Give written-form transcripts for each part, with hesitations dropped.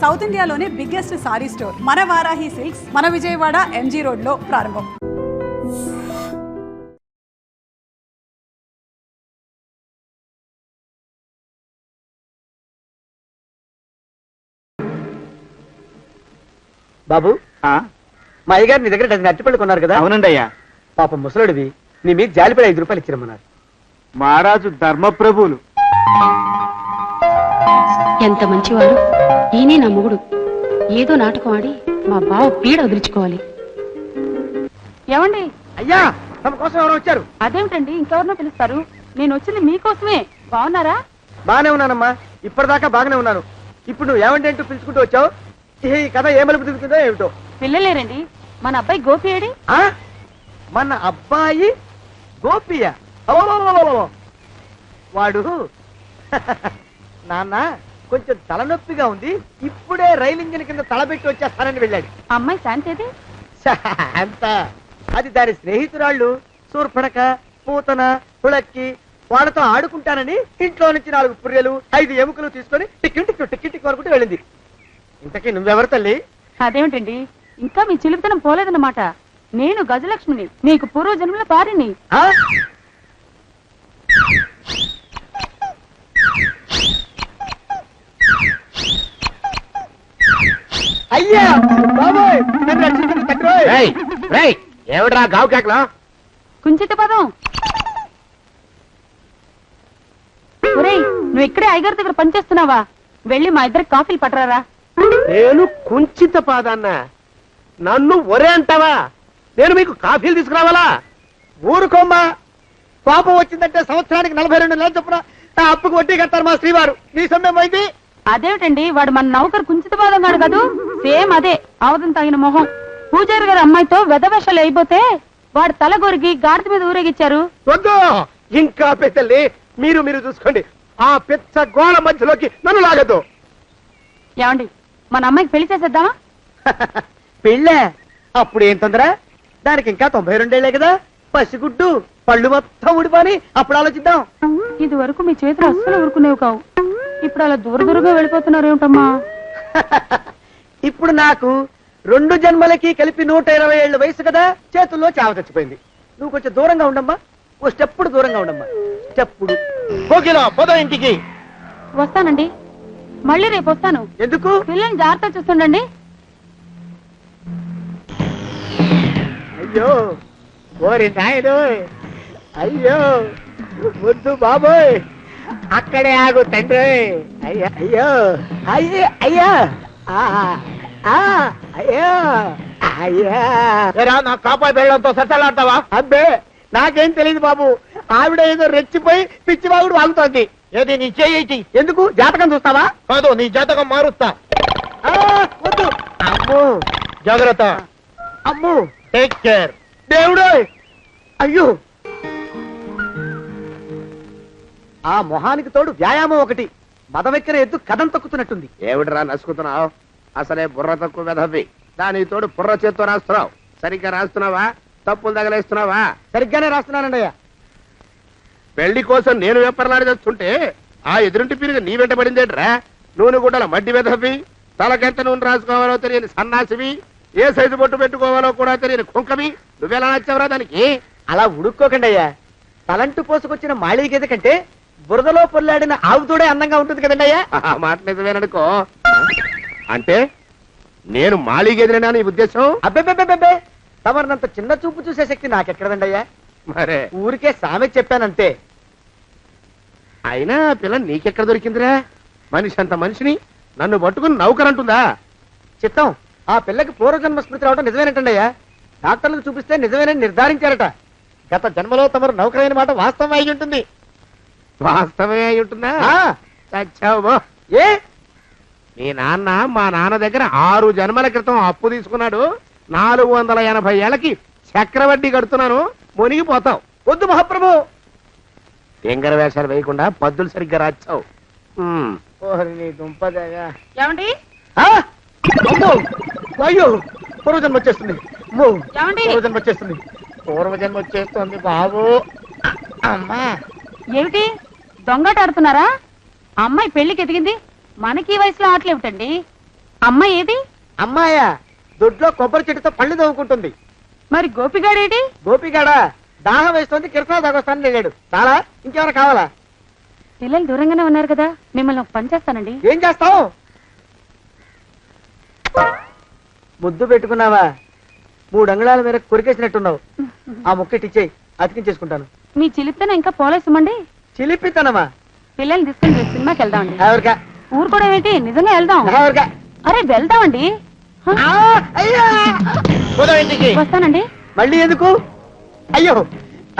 South ఇండియాలోనే biggest sorry store మన Varahi silks మన విజయవాడ ఎంజీ రోడ్ లో ప్రారంభం. బాబు మా అయ్యగారు నీ దగ్గర డజన్ అరటిపళ్ళు కొన్నారు కదా? అవునండి అయ్యా. పాపం ముసలుడివి, నీ మీద జాలిపడి 5 రూపాయలు ఇచ్చిరమ్మన్నారు. మహారాజు ధర్మప్రభువులు. ఎంత మంచివాడు ఈయనే నా మొగుడు. ఏదో నాటకం ఆడి మా బావ పీడ వదిలించుకోవాలి. ఏమండి? అయ్యా, తమ కోసం ఎవరు వచ్చారు? అదేమిటండి ఇంకెవరినో పిలుస్తారు? నేను వచ్చింది మీకోసమే. బాగున్నారా? బాగానే ఉన్నానమ్మా, ఇప్పటిదాకా బాగానే ఉన్నాను. ఇప్పుడు నువ్వు ఏమంటే అంటూ పిలుచుకుంటూ వచ్చావు. ఈ కథ ఏ మలుపు తిరుగుతుందో ఏమిటో. పిల్లలేరండి, మన అబ్బాయి గోపి ఏడి? మన అబ్బాయి గోపియ? వాడు నాన్న కొంచెం తలనొప్పిగా ఉంది, ఇప్పుడే రైలు ఇంజిన్ కింద తలబెట్టి వచ్చేస్తానని వెళ్ళాడు. అమ్మాయి శాంతి అంత అది దాని స్నేహితురాళ్ళు సూర్పణక, పూతన, పుళక్కి వాళ్ళతో ఆడుకుంటానని ఇంట్లో నుంచి 4 పుర్రెలు 5 ఎముకలు తీసుకొని టిక్కి వరకు వెళ్ళింది. ఇంతకీ నువ్వెవరు తల్లి? అదేమిటండి ఇంకా మీ చిలుపుతనం పోలేదన్నమాట. నేను గజలక్ష్మిని, నీకు పూర్వజన్మల భార్యని. అయ్యా బాబోయ్, నన్ను రక్షించండి తండ్రోయ్. ఏమిట్రా గావు కేకలా? కుంచిత పదం. ఒరేయ్, నువ్వు ఇక్కడే అయ్యగారి దగ్గర పనిచేస్తున్నావా? వెళ్ళి మా ఇద్దరికి కాఫీలు పట్టరారా. నేను కుంచిత పాదాన్న, నన్ను ఒరే అంటావా? నేను మీకు కాఫీలు తీసుకురావాలా? ఊరుకోమ్మా, పాపం వచ్చిందంటే సంవత్సరానికి 42 నెలలు చొప్పున ఆ అప్పుకు వడ్డీ కట్టారు మా శ్రీవారు. నీ సొమ్మేం పోయింది? అదేమిటండి, వాడు మన నౌకరు కుంచిత పాదం కాడు కదూ? సేమ్ అదే, అవధం తగిన మొహం. పూజారి గారి అమ్మాయితో వెధవేషాలు అయిపోతే వాడు తల గొరిగి గాడిద మీద ఊరేగిచ్చారు. వద్దు, ఇంకా పెద్దల్ని మీరు చూసుకోండి. ఆ పెద్ద గోళ మధ్యలోకి నన్ను లాగద్దు. ఏమండి, మన అమ్మాయికి పెళ్లి చేసేద్దామా? పెళ్ళే? అప్పుడు ఏం తొందర? దానికి ఇంకా 92 ఏళ్లే కదా. పసిగుడ్డు పళ్ళు మొత్తం ఊడిపోని అప్పుడు ఆలోచిద్దాం. ఇది వరకు మీ చేతులు అస్సలు ఊరుకునేవి కావు. ఇప్పుడు అలా దూరంగా వెళ్ళిపోతున్నారు ఏమిటమ్మా? ఇప్పుడు నాకు 2 జన్మలకి కలిపి 120 ఏళ్ళ వయసు కదా, చేతుల్లో చావ చచ్చిపోయింది. నువ్వు కొంచెం దూరంగా ఉండమ్మా, ఓ స్టెప్పుడు దూరంగా ఉండమ్మా. స్టెప్పుడు కోకిలా పద ఇంటికి. వస్తానండి, మళ్ళీ రేపు వస్తాను. ఎందుకు? పిల్లల్ని జాగ్రత్త చూస్తుండండి. అయ్యో ఓరి నాయను, అయ్యో ముద్దు బాబోయ్, అక్కడే ఆగు తండ్రి. అయ్యో అయ్యో అయ్యో అయ్యో అయ్యో అయ్యా, నా కాపాయి బెళ్ళంతో సత్తలాడతావా? అబ్బే నాకేం తెలియదు బాబు, ఆవిడ ఏదో రెచ్చిపోయి పిచ్చివాగుడు వాగుతోంది. ఏది నీ చేయి? ఎందుకు? జాతకం చూస్తావా? కాదు, నీ జాతకం మారుస్తా. వద్దు. అమ్మో జాగ్రత్త. అమ్మో, టేక్ కేర్. దేవుడు. అయ్యో, ఆ మొహానికి తోడు వ్యాయామం ఒకటి. మదవెక్కిన ఎద్దు కథం తొక్కుతున్నట్టుంది. ఏమిటిరా నసుకుతున్నావు? అసలే బుర్ర తక్కువ వెధవి, దాని తోడు బుర్ర చేత్తో రాస్తున్నావు. సరిగ్గా రాస్తున్నావా? తప్పులు తగలేస్తున్నావా? సరిగ్గానే రాస్తున్నానండి అయ్యా. పెళ్లి కోసం నేను వెప్పర్లాడి చేస్తుంటే ఆ ఎదురింటి పీరుగా నీ వెంట పడిందేట్రా? నూనె గుడ్డల మడ్డి వెధవి, తలకెంత నూనె రాసుకోవాలో తెలియని సన్నాసివి, ఏ సైజు బొట్టు పెట్టుకోవాలో కూడా తెలియని కుంకవి, నువ్వెలా నచ్చావురా దానికి? అలా ఉడుక్కోకండి అయ్యా. తలంటు పోసుకొచ్చిన మాళీ గేదె కంటే బురదలో పొల్లాడిన ఆవుతోడే అందంగా ఉంటుంది కదండి అయ్యా. ఆ మాట నిజమేననుకో. అంటే నేను మాళీగేదినా నీ ఉద్దేశం? అబ్బెబ్బెబ్బెబ్బే, తమరినంత చిన్న చూపు చూసే శక్తి నాకెక్కడదండి అయ్యా. మరే ఊరికే సామె చెప్పానంతే. అయినా పిల్ల నీకెక్కడ దొరికిందిరా? మనిషి అంత మనిషిని నన్ను పట్టుకుని నౌకరంటుందా? చిత్తం, ఆ పిల్లకి పూర్వజన్మ స్మృతి రావడం నిజమేనటండి అయ్యా. డాక్టర్లకు చూపిస్తే నిజమేనని నిర్ధారించారట. గత జన్మలో తమరు నౌకరైన మాట వాస్తవం అయి ఉంటుంది. వాస్తవమే అయి ఉంటుందా? చచ్చావు. ఏ? మీ నాన్న మా నాన్న దగ్గర 6 జన్మల క్రితం అప్పు తీసుకున్నాడు. 480 ఏళ్ళకి చక్రవడ్డీ కడుతున్నాను, మునిగిపోతావు. వద్దు మహాప్రభు. తెంగర వేషాలు వేయకుండా పద్దులు సరిగ్గా రాచావు. ఏమండి? అయ్యో, పూర్వజన్మ వచ్చేస్తుంది. ఏమండి? పూర్వజన్మ వచ్చేస్తుంది బాబు. అమ్మా, ఏమిటి దొంగట ఆడుతున్నారా? అమ్మాయి పెళ్లికి ఎదిగింది, మనకి ఈ వయసులో ఆటలేమిటండి? అమ్మాయి ఏది? అమ్మాయా? దొడ్లో కొబ్బరి చెట్టుతో పళ్ళు తవ్వుకుంటుంది. మరి గోపిగాడేటి? గోపిగాడ దాహం వేస్తుంది, కిరసా తాగొస్తాను వెళ్ళాడు. చాలా ఇంకేమైనా కావాలా? పిల్లలు దూరంగానే ఉన్నారు కదా, మిమ్మల్ని ఒక పని చేస్తానండి. ఏం చేస్తావు? ముద్దు పెట్టుకున్నావా? 3 అంగుళాల మేర కొరికేసినట్టున్నావు. ఆ ముక్కటిచ్చేయి, అతికించేసుకుంటాను. మీ చిలిపితేనే ఇంకా పోలేసమండి. చిలిపితనమా? పిల్లల్ని తీసుకుని రేపు సినిమాకి వెళ్దామండి. ఎవరికా? ఊరు కూడా ఏంటి, నిజంగా వెళ్దాం. ఎవరికా? అరే వెళ్దామండి. హ? అయ్యా ఇంటికి వస్తానండి. మళ్ళీ ఎందుకు? అయ్యో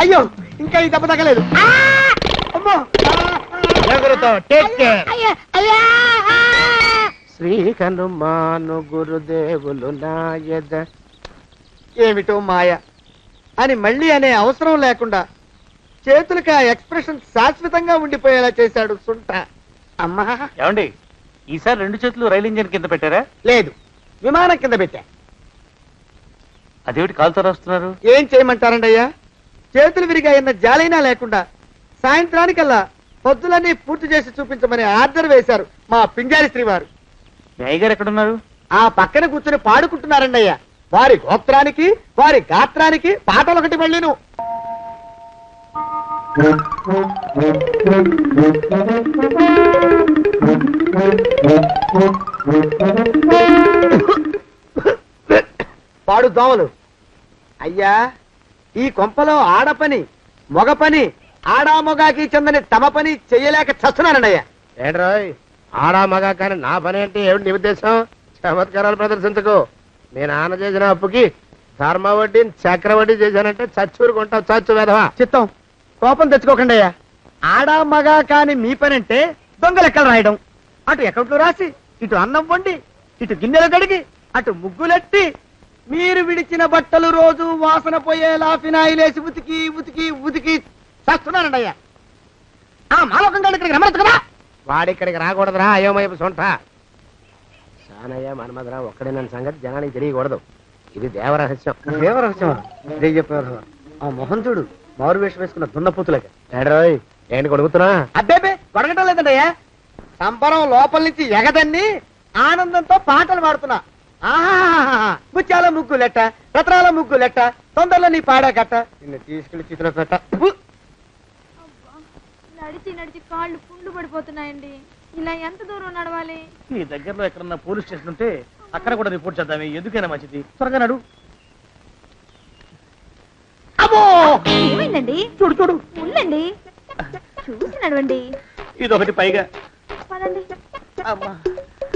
అయ్యో, ఇంకా ఈ దెబ్బ తగ్గలేదు. అమ్మో! శ్రీ హనుమాను గురుదేవులు నాయద. ఏమిటో మాయ అని మళ్ళీ అనే అవసరం లేకుండా చేతులకి ఆ ఎక్స్ప్రెషన్ శాశ్వతంగా ఉండిపోయేలా చేశాడు సుంట. అమ్మా! ఏమండి, ఈసారి 2 చేతులు రైలు ఇంజన్ కింద పెట్టారా? లేదు, విమానం కింద పెట్టా. అదేమిటి కాలుతో రాస్తున్నారు? ఏం చేయమంటారండి అయ్యా? చేతులు విరిగాయన్న జాలైనా లేకుండా సాయంత్రానికల్లా పొద్దులన్నీ పూర్తి చేసి చూపించమని ఆర్డర్ వేశారు మా పింజారి శ్రీవారు. మీ అయ్యగారు ఎక్కడున్నారు? ఆ పక్కన కూర్చొని పాడుకుంటున్నారండి అయ్యా. వారి గోత్రానికి వారి గాత్రానికి పాటలు ఒకటి మళ్ళీను. పాడు దోమలు. అయ్యా, ఈ కొంపలో ఆడపని మొగ పని ఆడా మొగాకి చెందని తమ పని చెయ్యలేక చస్తున్నానండి అయ్యా. ఏంట్రాయ్, ఆడా మగా కానీ నా పని అంటే ఏమిటి నీ ఉద్దేశం? చమత్కారాలు ప్రదర్శించకు. నేను నాన్న చేసిన అప్పుకి ధర్మ వడ్డీని చక్రవడ్డీ చేశానంటే చచ్చూరుకుంటావు, చచ్చు వేధవా. చిత్తం, కోపం తెచ్చుకోకండి అయ్యా. ఆడా మగా కాని మీ పని అంటే దొంగ లెక్కలు రాయడం. అటు అకౌంట్లో రాసి, ఇటు అన్నం వండి, ఇటు గిన్నెలు కడిగి, అటు ముగ్గులెట్టి, మీరు విడిచిన బట్టలు రోజు వాసన పోయేలా ఫినాయిలేసి ఉతికి ఉతికి ఉతికి చేస్తున్నానండి అయ్యా. ఆ మాలోకం గారి ఇక్కడికి రమ్మనొచ్చు కదా. వాడిక్కడికి రాకూడదురా అయోమయపు సొంట. సానయ్య మన్మధరా ఒక్కడే నన్ను సంగతి జనానికి తెలియకూడదు. ఇది దేవరహస్యం. దేవరహస్యం ఇదే చెప్పారు. ఆ మొహం చూడు, మారు వేషం వేసుకున్న దున్నపోతులకి. ఏడ్రోయ్, ఏంటి కొడుకుతున్నా? అబ్బేబే కొడగటం లేదండయ్యా. సంబరం లోపల నుంచి ఎగదన్ని ఆనందంతో పాటలు పాడుతున్నా. ఆహా, ముత్యాల ముగ్గులెట్ట, రత్నాల ముగ్గులెట్ట, తొందరలో నీ పాడా కట్ట, నిన్ను తీసుకెళ్లి చిత్ర పెట్ట. నడిచి నడిచి కాళ్ళు పుండ్లు పడిపోతున్నాయండి. ఇలా ఎంత దూరం నడవాలి? ఈ దగ్గరలో ఎక్కడన్నా పోలీస్ స్టేషన్ ఉంటే అక్కడ కూడా రిపోర్ట్ చేద్దామే, ఎందుకైనా మంచిది. త్వరగా నడు. అమ్మో! ఏమైందండి? చూడు చూడు, ఉండండి, చూసి నడవండి. ఇదొకటి పైగా. పదండి, అమ్మా,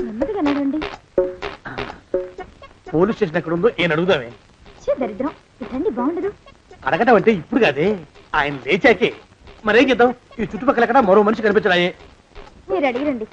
నెమ్మదిగా నడవండి. పోలీస్ స్టేషన్ ఎక్కడ ఉందో ఏం అడుగుదామే. దరిద్రం, ఇటండి బాగుండదు. అడగటం అంటే ఇప్పుడు కాదే, ఆయన లేచాకే. మరేం చేద్దాం, ఈ చుట్టుపక్కల ఎక్కడ మరో మనిషి కనిపించడాయే. మీరు అడిగిరండి.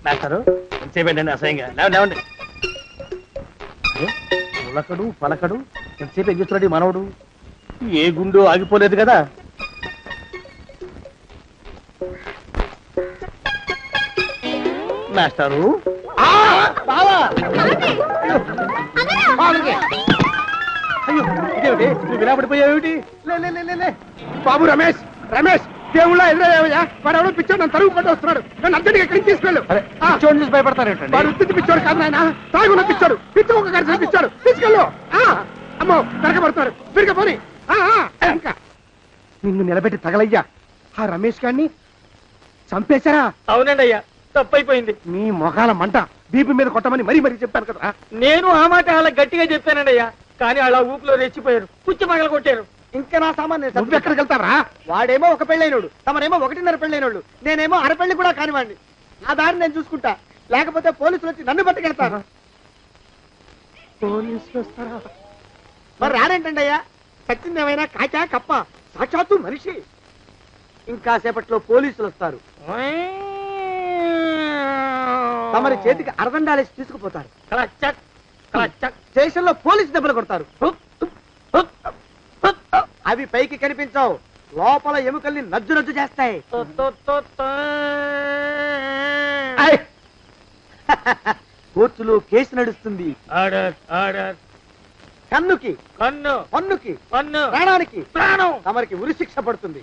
మాస్టారు, ఎంతసేపండి అసహ్యంగా? లేవండి. పులకడు పలకడు, ఎంతసేపు ఏం చేస్తున్నాడు ఈ మనవడు? ఏ గుండు ఆగిపోలేదు కదా. మాస్టారు, అయ్యో ఇదేమిటి, నువ్వు ఇలా పడిపోయావేమిటి? లే. బాబు రమేష్, రమేష్ దేవుళ్ళ ఎదురయ్యా. వాడు ఎవడో పిచ్చోడు నన్ను తరుగు పట్టి వస్తున్నాడు. నన్ను అర్జెంట్గా ఎక్కడికి తీసుకెళ్ళు. చూడండి చూసి భయపడతారేంటండి? వాడు ఉత్తి పిచ్చోడు కాదు నాయన, తాగున్న పిచ్చాడు, పిచ్చి ఒక కలిసి పిచ్చాడు. తీసుకెళ్ళు. అమ్మో తిరగబడుతున్నాడు, తిరగపోని. ఇంకా నిన్ను నిలబెట్టి తగలయ్యా. ఆ రమేష్ గారిని చంపేశారా? అవునండి అయ్యా, తప్పైపోయింది. మీ మొఖాల మంట బీపీ మీద కొట్టమని మరీ మరీ చెప్పాను కదా. నేను ఆ మాట అలా గట్టిగా చెప్పానండి అయ్యా, కానీ అలా ఊపిలో రెచ్చిపోయారు, పుచ్చి పగల కొట్టారు. ఇంకా నా సామాన్ నువ్వు ఎక్కడికి వెళ్తారా? వాడేమో ఒక పెళ్ళైనోడు, తమరేమో 1.5 పెళ్ళైనోళ్ళు, నేనేమో అరపెళ్లి కూడా కానివ్వండి. ఆ దారి నేను చూసుకుంటా, లేకపోతే పోలీసులు వచ్చి నన్ను పట్టుకెళ్తారు. పోలీసులు వస్తారా? మరి రారేంటండి అయ్యా? సత్యం ఏమైనా కాచా కప్ప, సాక్షాత్తు మనిషి. ఇంకా సేపట్లో పోలీసులు వస్తారు, తమరి చేతికి అరదండాలేసి తీసుకుపోతారు. స్టేషన్ లో పోలీసు దెబ్బలు కొడతారు. అవి పైకి కనిపించవు, లోపల ఎముకల్ని నజ్జు నజ్జు చేస్తాయి. కోర్టులో కేసు నడుస్తుంది. Order order. కన్నుకి కన్ను పన్నుకి పన్ను ప్రాణానికి ప్రాణం. తమరికి ఉరి శిక్ష పడుతుంది.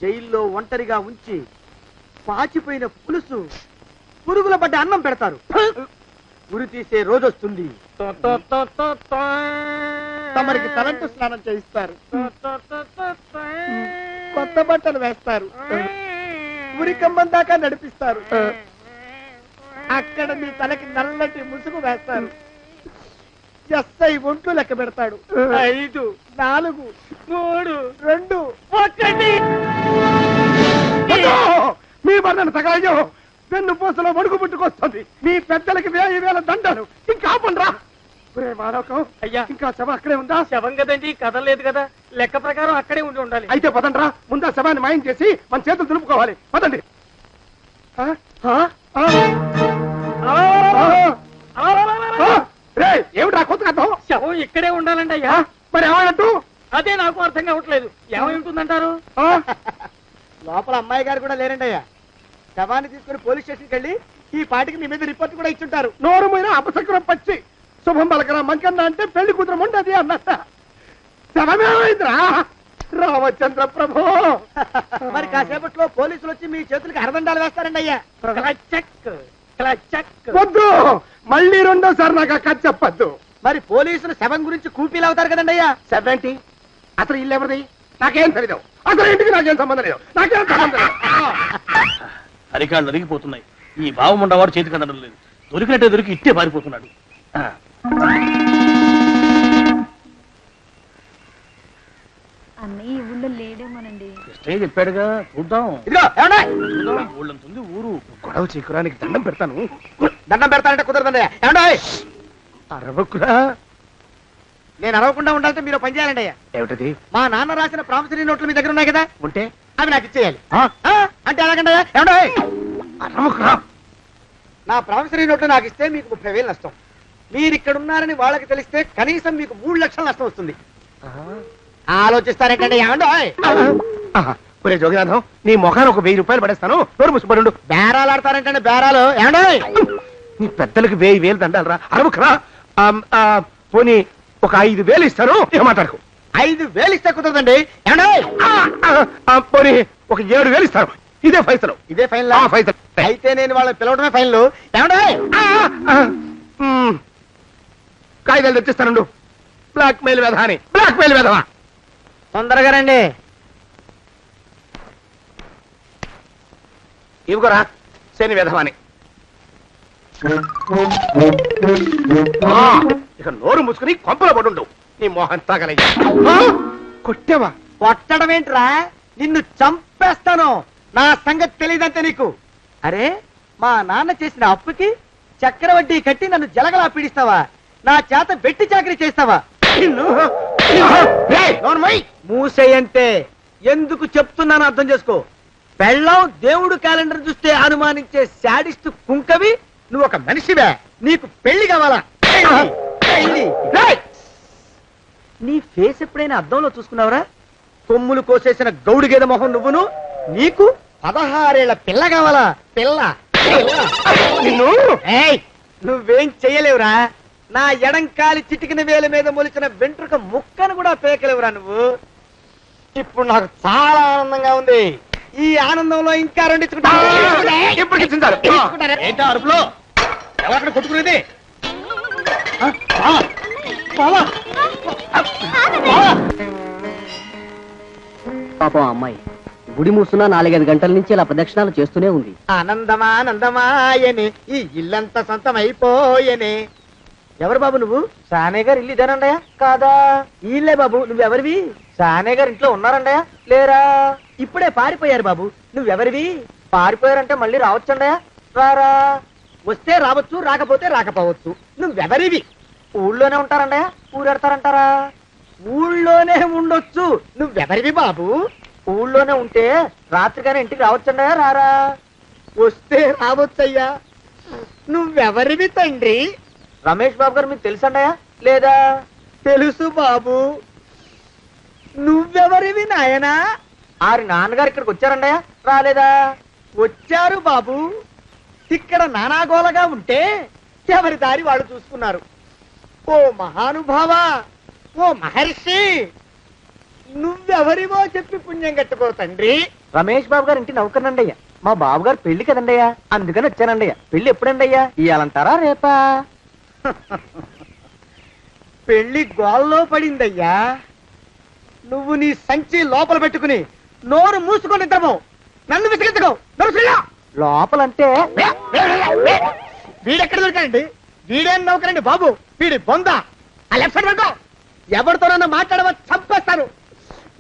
జైల్లో ఒంటరిగా ఉంచి పాచిపోయిన పులుసు పురుగుల పడ్డ అన్నం పెడతారు. ఉరి తీసే రోజు వస్తుంది. తమరికి తలంటు స్నానం చేయిస్తారు. కొత్త బట్టలు వేస్తారు. ఉరి కంబం దాకా నడిపిస్తారు. అక్కడ మీ తలకి నల్లటి ముసుగు వేస్తారు. ఎస్ఐ ఒంట్లు లెక్క పెడతాడు. 5 4 3 2 1. మీ బంధన సగాయం పెన్ను పూసలో వణుకు పుట్టుకొస్తుంది. మీ పెద్దలకి 1000 దండలు. ఇంకా ఆపండ్రా. మానవకం అయ్యా. ఇంకా శవం అక్కడే ఉందా? శవం కదండి, కదలలేదు కదా. లెక్క ప్రకారం అక్కడే ఉండాలి. అయితే పదండ్రా. ముందా శవాన్ని మాయం చేసి మన చేతులు దులుపుకోవాలి. పదండి. ఏమిట్రా కొత్త కథ? శవం ఇక్కడే ఉండాలండి అయ్యా. మరి ఏమన్నట్టు? అదే నాకు అర్థం కావట్లేదు. ఏమై ఉంటుందంటారు? లోపల అమ్మాయి గారు కూడా లేరండి అయ్యా. శవాన్ని తీసుకుని పోలీస్ స్టేషన్కి వెళ్ళి ఈ పాటికి మీ మీద రిపోర్ట్ కూడా ఇచ్చుంటారు. నోరు మీద అపశకురం పచ్చి శుభం పలకరా మంకన్న అంటే పెళ్లి కూతురు ఉండదు అన్నట్ట. శవమేమైందిరా రామచంద్ర ప్రభు. మరి కాసేపట్లో పోలీసులు వచ్చి మీ చేతులకి అరదండాలు వేస్తారండి అయ్యా. వద్దు, మళ్ళీ రెండోసారి నాకు ఆ కథ చెప్పద్దు. మరి పోలీసులు శవం గురించి కూపీలు అవుతారు కదండి అయ్యా. 70 అసలు ఇల్లు ఎవరిది? నాకేం తెలీదు. అసలు ఇంటికి నాకేం సంబంధం లేదు. నాకేం సంబంధం లేదు. అరికాళ్ళు అరిగిపోతున్నాయి. ఈ భావం ఉండవాడు చేతికి అందడం లేదు. దొరికినట్టే దొరికి ఇట్టే పారిపోతున్నాడు. అన్నయ్య ఈ ఊళ్ళో లేడేమోనండి. కృష్ణయ్య చెప్పాడుగా, చూద్దాం. ఇదిగో ఏమండి? ఊళ్ళంతుంది ఊరు. గొడవ చీకురానికి దండం పెడతాను. దండం పెడతానంటే కుదరదండి. ఏమండి? అరవకురా. నేను అరవకుండా ఉండాలంటే మీరు పని చేయాలండి అయ్యా. ఏమిటది? మా నాన్న రాసిన ప్రామిసరీ నోట్లు మీ దగ్గర ఉన్నాయి కదా, ఉంటే అవి నాకు ఇచ్చేయాలి. అంటే ఎలాగండి అయ్యా? ఏమండి? అరవకురా. నా ప్రామిసరీ నోట్లు నాకు ఇస్తే మీకు 30,000 నష్టం. మీరు ఇక్కడ ఉన్నారని వాళ్ళకి తెలిస్తే కనీసం మీకు 3 లక్షల నష్టం వస్తుంది. ఆలోచిస్తారేంటండి? ఏమండి? ఒరే జోగినాథం, నీ ముఖాన్ని ఒక 1000 రూపాయలు పడేస్తాను. నోరు ముసుపడు. బేరాలు ఆడతారేంటండి? బేరాలు ఏమండి? నీ పెద్దలకి 1000 దండాలరా. అరవకురా. పోనీ ఒక 5,000 ఇస్తాను. ఏం మాట్లాడుకో. 5,000 ఇస్తే కుదరదండి. ఏమండి? పోనీ ఒక 7,000 ఇస్తాను. ఇదే ఫైసలు. ఇదే ఫైనల్? ఫైసలు. అయితే నేను వాళ్ళని పిలవడమే ఫైనల్. ఏమండి? కాగితాలు తెచ్చిస్తాను. బ్లాక్ మెయిల్ వెధవా అని. బ్లాక్ మెయిల్ వెధవా. తొందరగా రండి. ఇవిగోరా శని వెధవాని. ఇక నోరు మూసుకుని కొంపలో పడుండు. నీ మోహన్ తాగలయ్యా. కొట్టావా? కొట్టడం ఏంట్రా? నిన్ను చంపేస్తాను. నా సంగతి తెలియదంటే నీకు. అరే, మా నాన్న చేసిన అప్పుకి చక్రవడ్డీ కట్టి నన్ను జలగలా పీడిస్తావా? నా చేత బెట్టి చాకరీ చేస్తావా? మూసేయంటే ఎందుకు చెప్తున్నాను అర్థం చేసుకో. పెళ్ళాం దేవుడు క్యాలెండర్ చూస్తే అనుమానించే శాడిస్ట్ కుంకవి నువ్వు ఒక మనిషివే. నీకు పెళ్లి కావాలా? పెళ్లి. నీ ఫేస్ ఎప్పుడైనా అద్దంలో చూసుకున్నావురా? కొమ్ములు కోసేసిన గౌడు గేదె మొహం నువ్వును. నీకు 16 ఏళ్ల పిల్ల కావాలా? పిల్ల. నిన్ను నువ్వేం చెయ్యలేవురా. నా ఎడంకాలి చిటికిన వేల మీద మొలిచిన వెంట్రుక ముక్కను కూడా పేకలేవురా నువ్వు. ఇప్పుడు నాకు చాలా ఆనందంగా ఉంది. ఈ ఆనందంలో ఇంకా రెండించుకుంటా. ఏంటో అరుపులో? ఎవరక్కడ కొట్టుకునేది? పాపం అమ్మాయి గుడి మూసున్న 4-5 గంటల నుంచి ఇలా ప్రదక్షిణాలు చేస్తూనే ఉంది. ఆనందమానందమాయనే ఈ ఇల్లంతా సొంతమైపోయనే. ఎవరు బాబు నువ్వు? సానే గారు ఇల్లు ఇదేనండయా? కాదా? ఇల్లే బాబు. నువ్వెవరివి? సానే గారు ఇంట్లో ఉన్నారండయా? లేరా? ఇప్పుడే పారిపోయారు బాబు. నువ్వెవరివి? పారిపోయారంటే మళ్ళీ రావచ్చండయా? రారా. వస్తే రావచ్చు, రాకపోతే రాకపోవచ్చు. నువ్వెవరివి? ఊళ్ళోనే ఉంటారండయా? ఊరెడతారంటారా? ఊళ్ళోనే ఉండొచ్చు. నువ్వెవరివి బాబు? ఊళ్ళోనే ఉంటే రాత్రిగానే ఇంటికి రావచ్చండయా? రారా. వస్తే రావచ్చయ్యా. నువ్వెవరివి తండ్రి? రమేష్ బాబు గారు మీకు తెలుసండయా? లేదా? తెలుసు బాబు. నువ్వెవరివి నాయనా? ఆరి నాన్నగారు ఇక్కడికి వచ్చారండయా? రాలేదా? వచ్చారు బాబు. ఇక్కడ నానాగోలగా ఉంటే ఎవరి దారి వాళ్ళు చూసుకున్నారు. ఓ మహానుభావా, ఓ మహర్షి, నువ్వెవరివో చెప్పి పుణ్యం కట్టుకో తండ్రి. రమేష్ బాబు గారు ఇంటి నౌకర్నండయ్యా. మా బాబు గారు పెళ్లి కదండయ్యా, అందుకని వచ్చానండయ్యా. పెళ్లి ఎప్పుడండయ్యా? ఇయ్యాలంటారా రేపా? పెళ్లి గోల్లో పడిందయ్యా. నువ్వు నీ సంచి లోపల పెట్టుకుని నోరు మూసుకొని నిద్రపో. నన్ను విసిగించుకో. లోపలంటే వీడెక్కడ దొరికాడండి? వీడేం నౌకరండి బాబు, వీడి బొంద. ఆ లెఫ్ట్ సైడ్ పెట్టుకో. ఎవరితోనన్నా మాట్లాడవా చంపేస్తాను.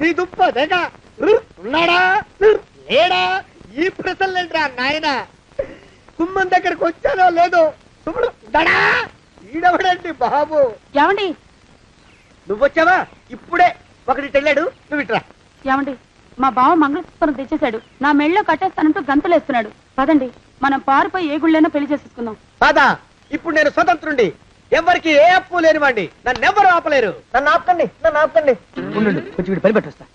నీ దుప్ప దేగ ఉన్నాడా లేడా? ఈ ప్రశ్నలేంట్రా నాయన. కుమ్మం దగ్గరకు వచ్చానో లేదో చూడు. ఈడవడండి బాబు. ఏమండి నువ్వొచ్చావా? ఇప్పుడే ఒకటి వెళ్ళాడు, నువ్వు ఇట్రా. ఏమండి, మా బావ మంగళసూత్రం తెచ్చేశాడు. నా మెళ్ళో కట్టేస్తానంటూ గంతులేస్తున్నాడు. పదండి, మనం పారిపోయి ఏ గుళ్ళైనా పెళ్లి చేసేసుకుందాం. కాదా? ఇప్పుడు నేను స్వతంత్రుండి, ఎవరికి ఏ అప్పు లేనివ్వండి. నన్ను ఎవరు ఆపలేరు. నన్ను ఆపకండి, నన్ను ఆపకండి. ఉండు, కొంచెం వీడు పని పెట్టొస్తా.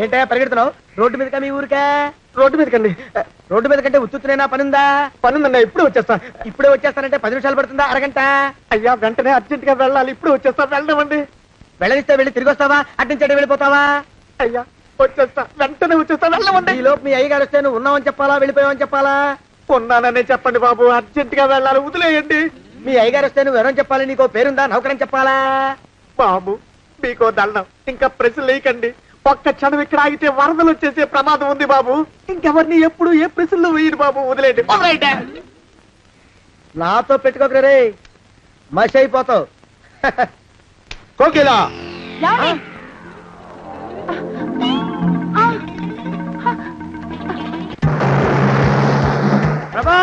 ఏంటా పరిగెడుతున్నావు? రోడ్డు మీదకా మీ ఊరికా? రోడ్డు మీదకండి. రోడ్డు మీద కంటే ఉత్తునేనా? పనుందా? పనుందన్నా. ఇప్పుడు వచ్చేస్తా. ఇప్పుడే వచ్చేస్తానంటే 10 నిమిషాలు పడుతుందా? అరగంట? అయ్యా వెంటనే అర్జెంట్ గా వెళ్ళాలి. ఇప్పుడు వచ్చేస్తా. వెళ్ళమండి. వెళ్ళనిస్తే వెళ్ళి తిరిగి వస్తావా? అట్నుంచి వెళ్ళిపోతావా? అయ్యా వచ్చేస్తా, వెంటనే వచ్చేస్తా. వెళ్ళమండి. ఈ లోపు మీ అయ్యగారు వస్తే నువ్వు ఉన్నావని చెప్పాలా, వెళ్ళిపోయావని చెప్పాలా? ఉన్నాననే చెప్పండి బాబు, అర్జెంట్ గా వెళ్ళాలి, వదిలేయండి. మీ అయ్యగారు వస్తే నువ్వు ఎవరని చెప్పాలి? నీకో పేరుందా? నౌకరని చెప్పాలా? బాబు మీకో దండం, ఇంకా ప్రశ్నలు వేయకండి. ఒక్క క్షణం ఇక్కడ ఆగితే వరదలు వచ్చేసే ప్రమాదం ఉంది బాబు. ఇంకెవరిని ఎప్పుడు ఏ ప్రశ్నలు వేయరు బాబు, వదిలేయండి. నాతో పెట్టుకోకరే రే, మషి అయిపోతావు. కోకిలా ఏమండి? ప్రభా!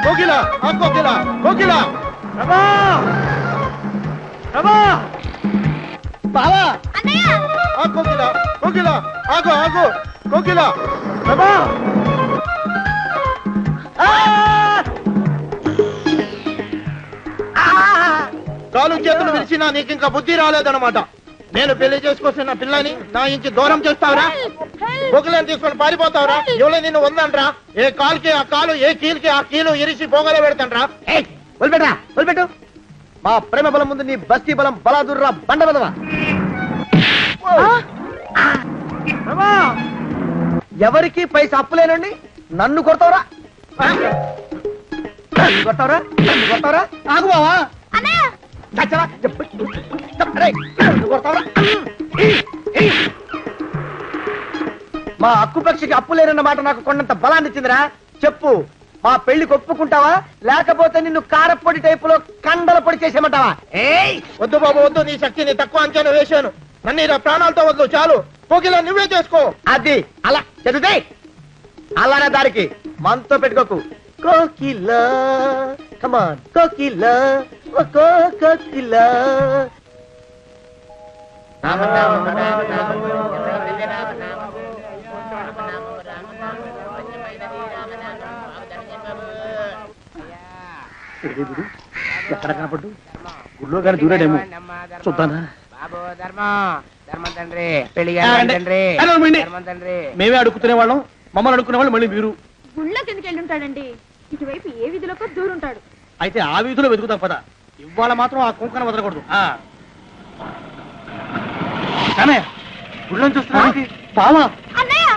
కోకిలా కోకిలా కోకిలా ప్రభా! ప్రభా! బావా! కోకిలా కోకిలా ఆగు ఆగు కోకిలా. ప్రభా! కాలు చేతులు విరిచినా నీకు ఇంకా బుద్ధి రాలేదన్నమాట. నేను పెళ్లి చేసుకొస్తున్న పిల్లని నా ఇంచి దూరం చేస్తావురా? బొగ్గులను తీసుకొని పారిపోతావురా? ఎవరో నిన్ను ఉందంట్రా? ఏ కాలుకి ఆ కాలు, ఏ కీలుకి ఆ కీలు ఇరిచి పోగలే పెడతాంట్రా? వదిలిపెట్టరా, వదిలిపెట్టు. మా ప్రేమ బలం ముందు నీ బస్తీ బలం బలాదుర్రా బండ బలవా. ఎవరికి పైసా అప్పులేనండి నన్ను కొడతావురా? కొడతావురా? కొడతావురా? ఆగు బావా. మా అక్కుపక్షికి అప్పు లేరన్న మాట నాకు కొండంత బలాన్ని ఇచ్చిందిరా. చెప్పు, మా పెళ్లికి ఒప్పుకుంటావా, లేకపోతే నిన్ను కారపొడి టైపులో కండల పొడి చేసేమంటావా? వద్దు బాబు వద్దు, నీ శక్తిని తక్కువ అంచనా వేశాను. నన్ను ఇలా ప్రాణాలతో వద్దు, చాలు. కోకిలా నువ్వే చేసుకో. అది అలా చదివితే అలానే దారికి మనతో పెట్టుకోకు. కోకిలా కమాన్ కోకిలా, ఓ కోకిలా. ఎక్కడ కనపడ్డు? గుళ్ళో కానీ దూరాడేమో, చూద్దానా? మేమే అడుగుతునే వాళ్ళం, మమ్మల్ని అడుక్కునే వాళ్ళు మళ్ళీ మీరు. గుళ్ళకి ఎందుకు వెళ్ళి ఉంటాడండి? ఇటువైపు ఏ వీధిలోకి దూరుంటాడు. అయితే ఆ వీధిలో వెతుకుతాం పద. ఇవాళ మాత్రం ఆ కుంకను వదలకూడదు. గుళ్ళని చూస్తున్నా బావా. అన్నయ్య